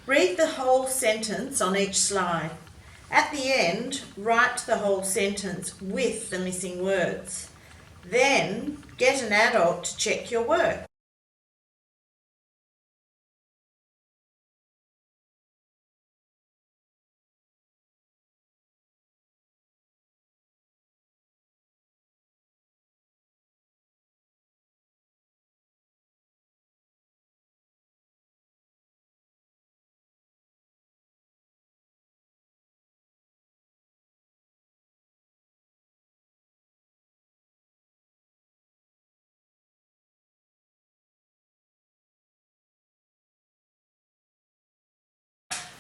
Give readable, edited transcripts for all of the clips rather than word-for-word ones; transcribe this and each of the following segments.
Read the whole sentence on each slide. At the end, write the whole sentence with the missing words. Then, get an adult to check your work.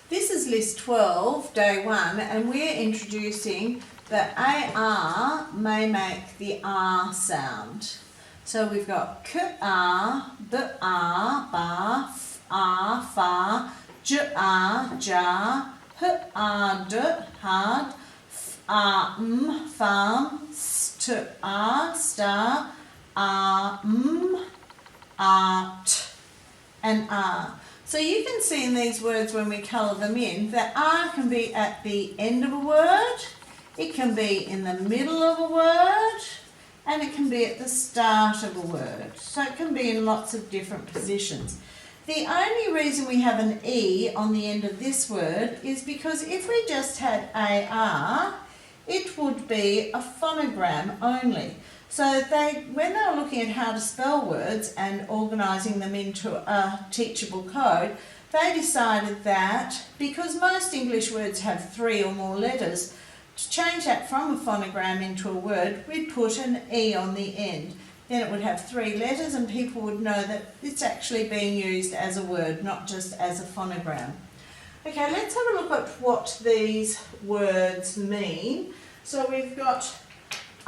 This is list 12, day 1, and we're introducing that AR may make the R sound. So we've got K-R, B-R, bar, F-R, far, J-R, jar, H-R-D, hard, F-R-M, farm, S-T-R, star, R-M, art, and R. So you can see in these words when we colour them in that R can be at the end of a word, it can be in the middle of a word, and it can be at the start of a word. So it can be in lots of different positions. The only reason we have an E on the end of this word is because if we just had AR, it would be a phonogram only. So when they were looking at how to spell words and organising them into a teachable code, they decided that because most English words have 3 or more letters, to change that from a phonogram into a word, we'd put an E on the end. Then it would have 3 letters and people would know that it's actually being used as a word, not just as a phonogram. Okay, let's have a look at what these words mean. So we've got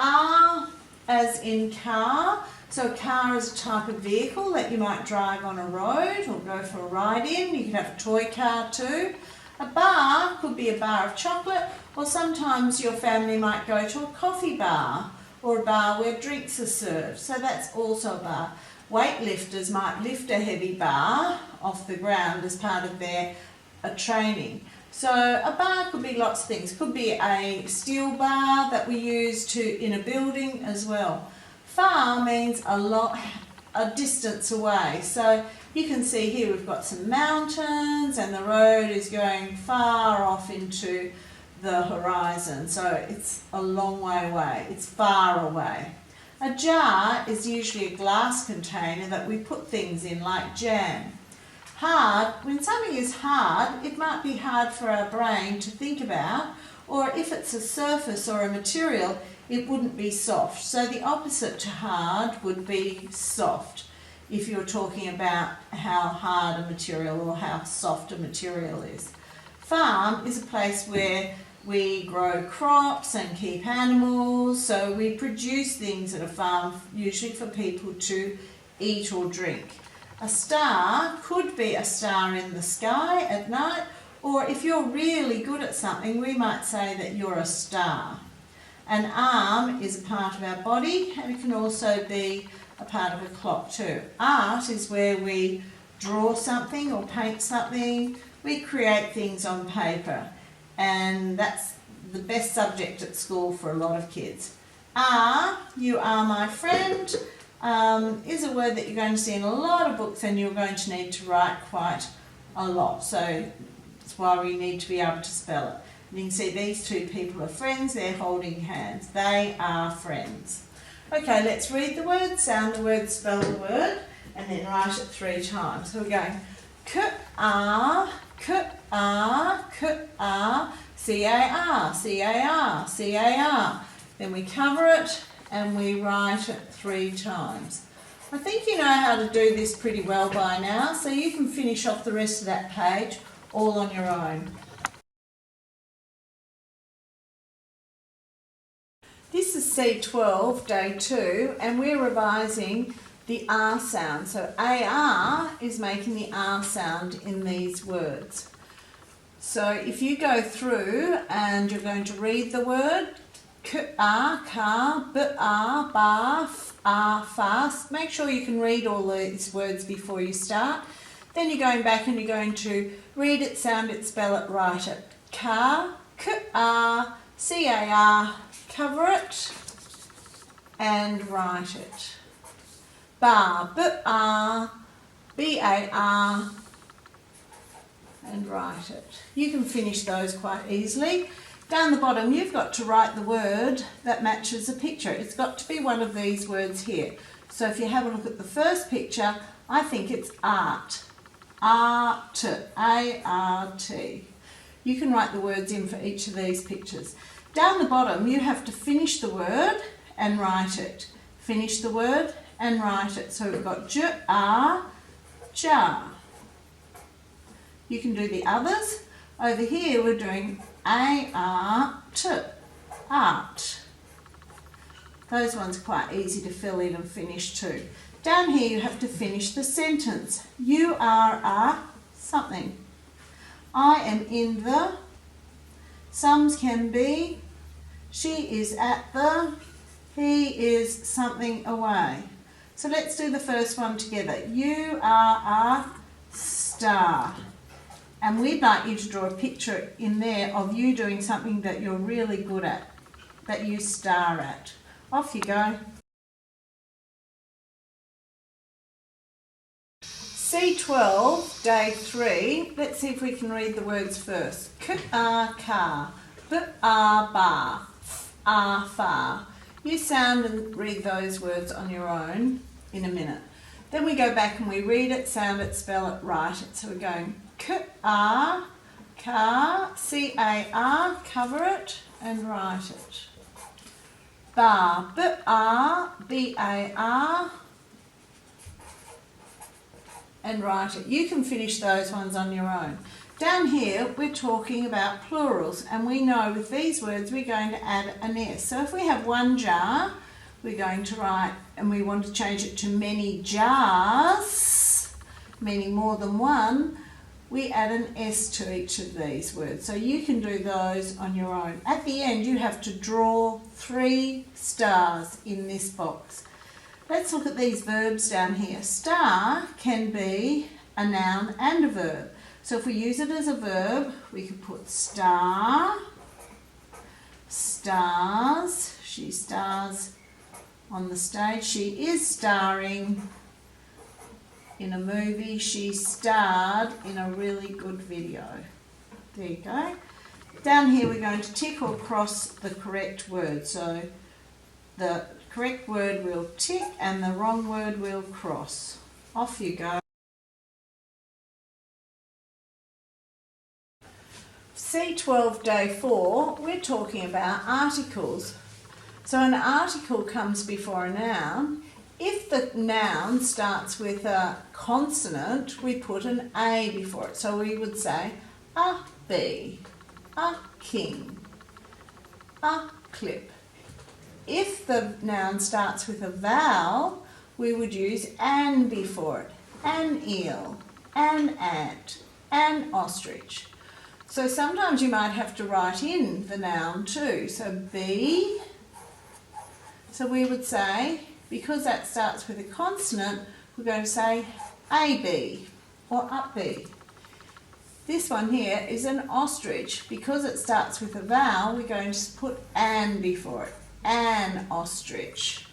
R as in car. So a car is a type of vehicle that you might drive on a road or go for a ride in. You could have a toy car too. A bar could be a bar of chocolate, or sometimes your family might go to a coffee bar or a bar where drinks are served. So that's also a bar. Weightlifters might lift a heavy bar off the ground as part of their training. So a bar could be lots of things. Could be a steel bar that we use in a building as well. Far means a distance away. So you can see here we've got some mountains and the road is going far off into the horizon. So it's a long way away. It's far away. A jar is usually a glass container that we put things in, like jam. Hard, when something is hard, it might be hard for our brain to think about, or if it's a surface or a material, it wouldn't be soft. So the opposite to hard would be soft, if you're talking about how hard a material or how soft a material is. Farm is a place where we grow crops and keep animals, so we produce things at a farm, usually for people to eat or drink. A star could be a star in the sky at night, or if you're really good at something, we might say that you're a star. An arm is a part of our body, and it can also be a part of a clock too. Art is where we draw something or paint something. We create things on paper, and that's the best subject at school for a lot of kids. You are my friend, is a word that you're going to see in a lot of books, and you're going to need to write quite a lot. So that's why we need to be able to spell it. And you can see these two people are friends, they're holding hands. They are friends. Okay, let's read the word, sound the word, spell the word, and then write it 3 times. So we're going K-R, K-R, K-R, C-A-R, C-A-R, C-A-R. Then we cover it and we write it 3 times. I think you know how to do this pretty well by now, so you can finish off the rest of that page all on your own. This is C12, day 2, and we're revising the R sound. So AR is making the R sound in these words. So if you go through and you're going to read the word, K-R, car, B-R, bar, F-R, fast. Make sure you can read all these words before you start. Then you're going back and you're going to read it, sound it, spell it, write it. Car, K-R, C-A-R, cover it and write it. Bar, B-R, B-A-R, and write it. You can finish those quite easily. Down the bottom, you've got to write the word that matches the picture. It's got to be one of these words here. So if you have a look at the first picture, I think it's art. Art, A-R-T. You can write the words in for each of these pictures. Down the bottom, you have to finish the word and write it. Finish the word and write it. So we've got jar, jar. You can do the others. Over here, we're doing A-R-T, art. Those ones are quite easy to fill in and finish too. Down here you have to finish the sentence. You are a something. I am in the, sums can be, she is at the, he is something away. So let's do the first one together. You are a star. And we'd like you to draw a picture in there of you doing something that you're really good at, that you star at. Off you go. C12, day 3. Let's see if we can read the words first. K-R, car. B-R, bar. F-R, far. You sound and read those words on your own in a minute. Then we go back and we read it, sound it, spell it, write it. So we're going K-R, car, C-A-R, cover it and write it. Bar, B-R, B-A-R, and write it. You can finish those ones on your own. Down here, we're talking about plurals, and we know with these words we're going to add an S. So if we have one jar, we're going to write, and we want to change it to many jars, meaning more than one, we add an S to each of these words. So you can do those on your own. At the end, you have to draw 3 stars in this box. Let's look at these verbs down here. Star can be a noun and a verb. So if we use it as a verb, we could put star, stars, she stars on the stage, she is starring in a movie, she starred in a really good video. There you go. Down here we're going to tick or cross the correct word. So the correct word will tick and the wrong word will cross. Off you go. C12 day 4, we're talking about articles. So an article comes before a noun. If the noun starts with a consonant, we put an A before it. So we would say a bee, a king, a clip. If the noun starts with a vowel, we would use an before it. An eel, an ant, an ostrich. So sometimes you might have to write in the noun too. So bee, so we would say, because that starts with a consonant, we're going to say a bee or up bee. This one here is an ostrich. Because it starts with a vowel, we're going to put an before it. An ostrich.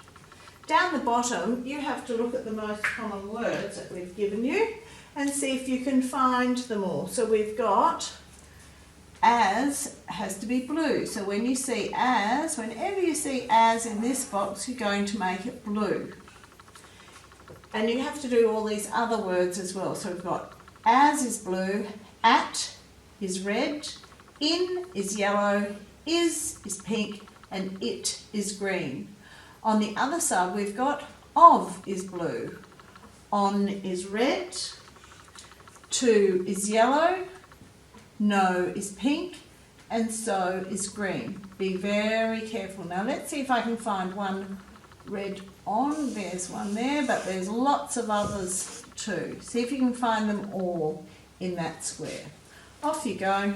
Down the bottom, you have to look at the most common words that we've given you and see if you can find them all. So we've got as has to be blue. So when you see as, whenever you see as in this box, you're going to make it blue. And you have to do all these other words as well. So we've got as is blue, at is red, in is yellow, is pink, and it is green. On the other side, we've got of is blue, on is red, to is yellow, no is pink, and so is green. Be very careful. Now let's see if I can find one red on. There's one there, but there's lots of others too. See if you can find them all in that square. Off you go.